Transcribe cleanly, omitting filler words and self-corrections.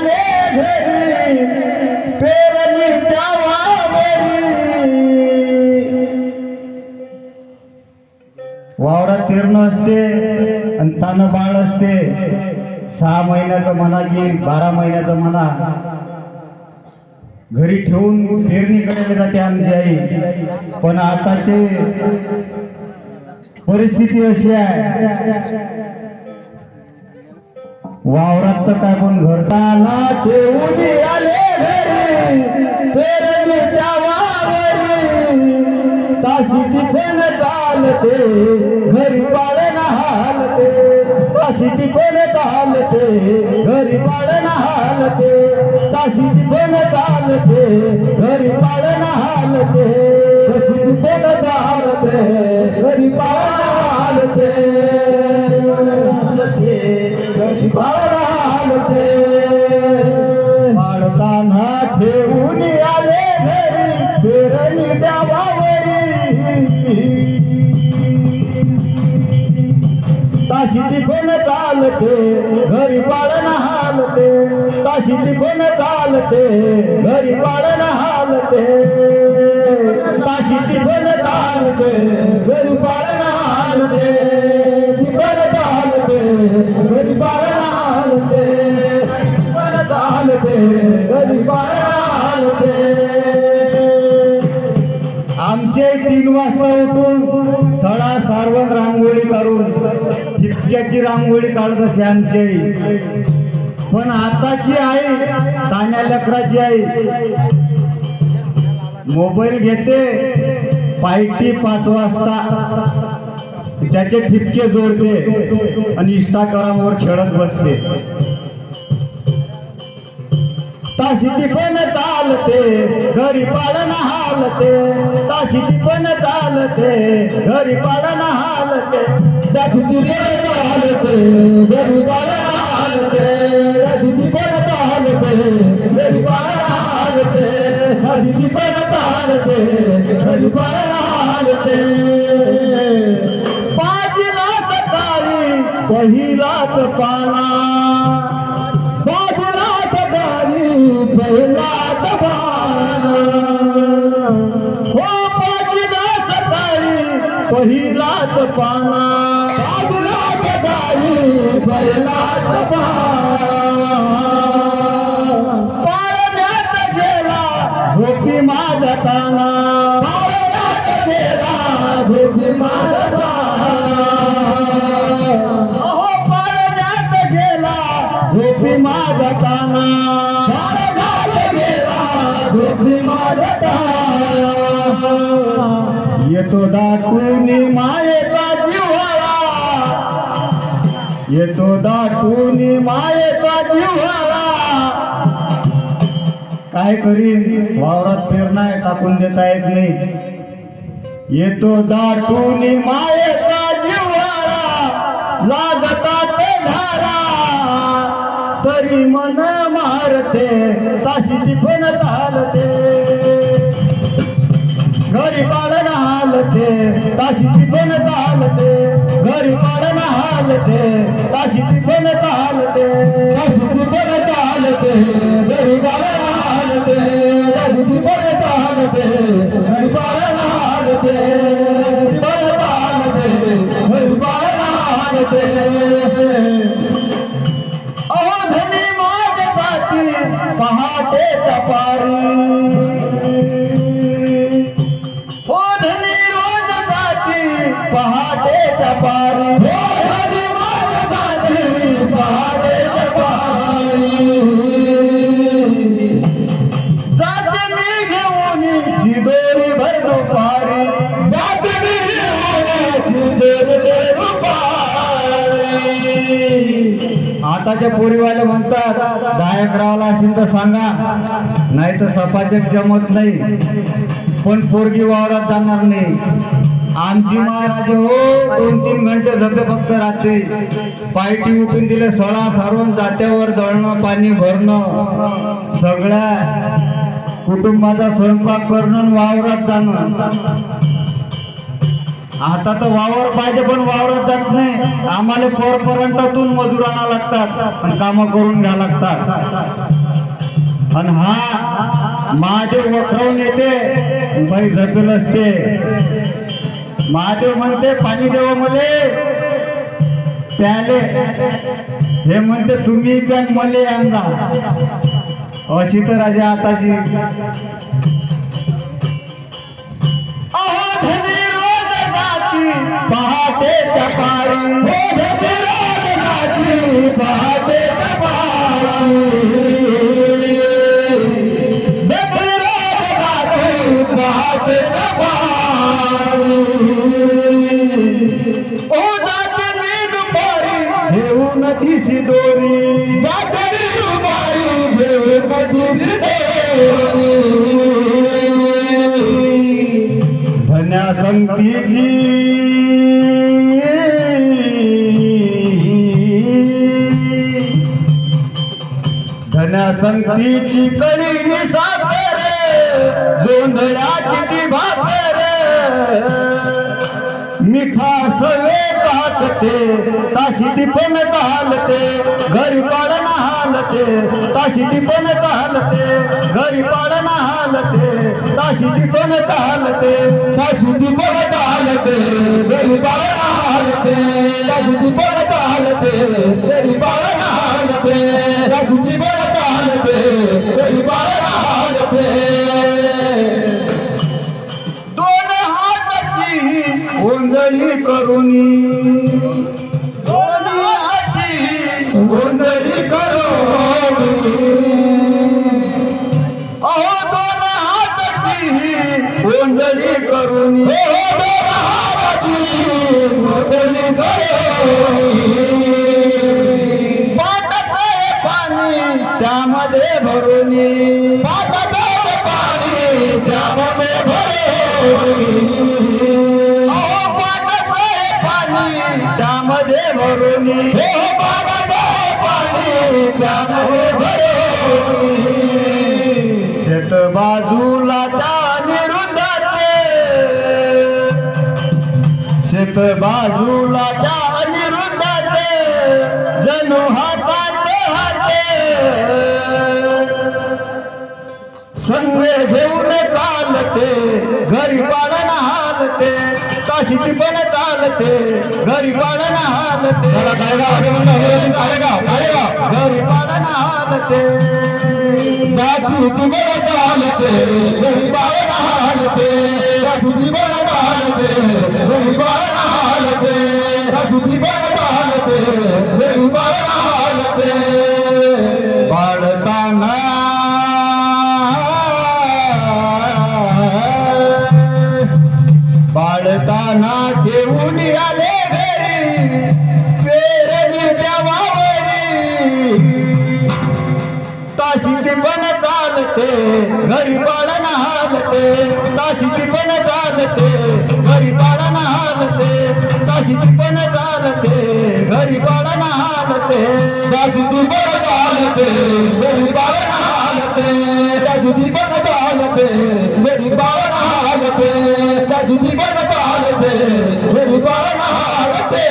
आले घरी पेरणी त्या वावरात पेरणं असते आणि तानं बाळ असते 6 महिन्याचं म्हणा की 12 महिन्याचं म्हणा घरी ठेवून पेरणी करायला जाते आमची आई. पण आताची परिस्थिती अशी आहे वावरात तर काय पण घरताना ठेवून आले घरी पेरणी त्या वावरी ताशी तिथेन चालते घरी पाळण हालते ताशी तिथेन चालते घरी पाळण हालते ताशी तिथेन चालते घरी पाळण हालते ताशी तिथेन चालते घरी पाळण हालते घरी पाळण हालते पाळताना ठेवून आले घरी पेरणी त्या ताशी तिथून चालते घरी पाळण हालते ताशी तिथून चालते घरी पाळण हालते ताशी तिथून चालते घरी पाळण हालते तिथून चालते घरी पाळण हालते तिथून चालते घरी पाळण हालते. आमचे 3 वाजता उठून सडा सारवण रांगोळी काढून ठिपक्याची रांगोळी काढत असे आमची आई. पण आताची आई तान्या लेकराची आई मोबाईल घेते पायटी 5 वाजता त्याचे ठिपके जोडते आणि इंस्टाग्रामवर खेळत बसते. ताशी पण चालते घरी पाळण हालते ताशी पण चालते घरी पाळण हालते ताशी पण चालते घरी पाळण हालते ताशी पण चालते घरी पाळण हालते ताशी पण चालते घरी पाळण हालते. पाजीला सकाळी पहिलाच पाना पहिलाच पाना हो पाजीला सकाळी पहिलाच पाना पाजीला सकाळी पहिलाच पाना पाळण्यात गेला झोपी माझा ताना पाळण्यात गेला झोपी माझा ताना हो पाळण्यात गेला झोपी माझा ताना येतो दाटून मायेचा जिव्हाळा येतो दाटून मायेचा जिव्हाळा काय करीन वावरात पेरणाय टाकून देता येत नाही. येतो दाटून मायेचा जिव्हाळा लागतात धारा तरी मन मारते ताशी तिथून चालते घरी पाळण हालते ताशी तिथून चालते घरी पाळण हालते ताशी तिथून चालते ताशी तिथून चालते घरी पाळण हालते ताशी तिथून चालते घरी पाळण हालते चालते घरी पाळण हालते. पहाटे सपारी हो धनी रोज जाती पहाटे सपारी हो धनी रोज जाती पहाटे सपारी जाते मी घेऊन शिदोरी भर दुपारी जाते मी घेऊन शिदोरी दुपारी. आताच्या पोरीवाले म्हणतात गायक रावला असेल तर सांगा नाही तर सपाचक जमत नाही. पण पोरगी वावरात जाणार नाही. आमची महाराज हो 2-3 घंटे झोपे फक्त रात्री पायटी उठून दिले सळा सारून जात्यावर दळणं पाणी भरणं सगळ्या कुटुंबाचा स्वयंपाक करणं वावरात जाणं. आता तर वावर पाहिजे पण वावरात जात नाही. आम्हाला परपर्यंतातून मजूर आणा लागतात आणि कामं करून घ्या लागतात. आणि हा महादेव वखरावून येते बाई झपेल असते. महादेव म्हणते पाणी देव मले प्याले, हे म्हणते तुम्ही पण मले अंगा. अशी तर राजा आताची. अहो धनी रोज जाती पहाटे तपारी, हो धनी रोज जाती पहाटे तपारी, धनी रोज जाती पहाटे तपारी. ओ जाते मी दुपारी घेऊन तिशी दोरी, जाते मी दुपारी घेऊन तिशी दोरी. धन्या संगतीची धन्या संगतीची कडी निसाकर, जोंधळ्याची ती भाकर, मिठा सवे टाकते ताशी ती पण चालते, घरी पाडणं हालते ताशी ती पण चालते, घरी पाडणं हालते ताशी ती पण चालते, ताशी ती पण चालते, घरी पाडणं हालते ताशी ती पण चालते, घरी पाडणं हालते ताशी ती पण चालते, घरी पाडणं हालते. गोंधळी करुनी, दोन्ही हाती गोंधळी करुनी, अहो दोन हाताची गोंधळी करुनी, हो दोन हाताची गोंधळी करुनी. पाटाचे पाणी त्यामध्ये भरुनी, पाटाचे पाणी त्यामध्ये भरुनी, त्यामध्ये भरुनी, हो पाटाचे पाणी त्यामध्ये भरुनी. शेत बाजूला त्या निरुंदाचे, शेत बाजूला त्या निरुंदाचे, जणू हाताचे हाते संगे घेऊन चालते, घरी पाडणं हालते ताशी ती पण चालते, घरी पाडणं हालते, घरी पाडणं हालते ताशी ती पण चालते, घरी पाडणं हालते ताशी ती पण चालते, घरी पाडणं हालते ताशी ती पण चालते, घरी पाडणं हालते. पाडताना पाडताना घेऊन आले घरी पेरणी देवावरी, ताशी ती पण चालते, घरी पाडणं हालते ताशी ती पण चालते, घरी पाडणं हालते ताशी ती पण चालते, घरी पाडणं हालते ताशी ती पण चालते, घरी पाडणं हालते ताशी ती पण चालते, घरी पाडणं हालते ताशी ती पण चालते, घरी पाडणं हालते.